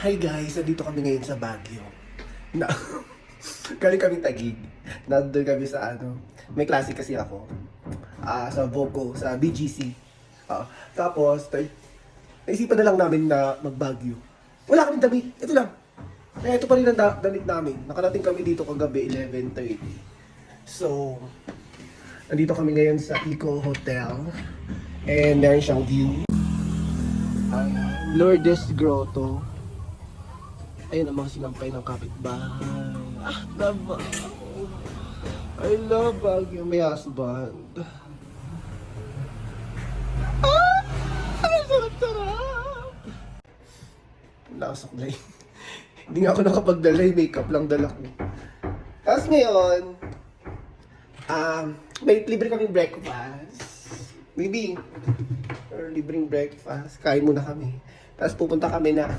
Hi guys, nandito kami ngayon sa Baguio. Na galing kami Taguig. Nandun kami sa may klase kasi ako. Sa Voco, sa BGC. Tapos, naisipan na lang namin na mag-Baguio. Wala kaming damit. Ito lang. Kaya ito pa rin ang damit namin. Nakarating kami dito kagabi, 11:30. So, nandito kami ngayon sa Eco Hotel. And meron siyang view. Lourdes Grotto. Ayun ang mga sinampay ng kapitbahay. Love. I love Baguio. May husband. Ay, sarap-sarap! Nakasuklay. Hindi nga ako nakapagdala. Makeup lang dala ko. Tapos ngayon, may libre kaming breakfast. Maybe. Or libreng breakfast. Kain muna kami. Tapos pupunta kami na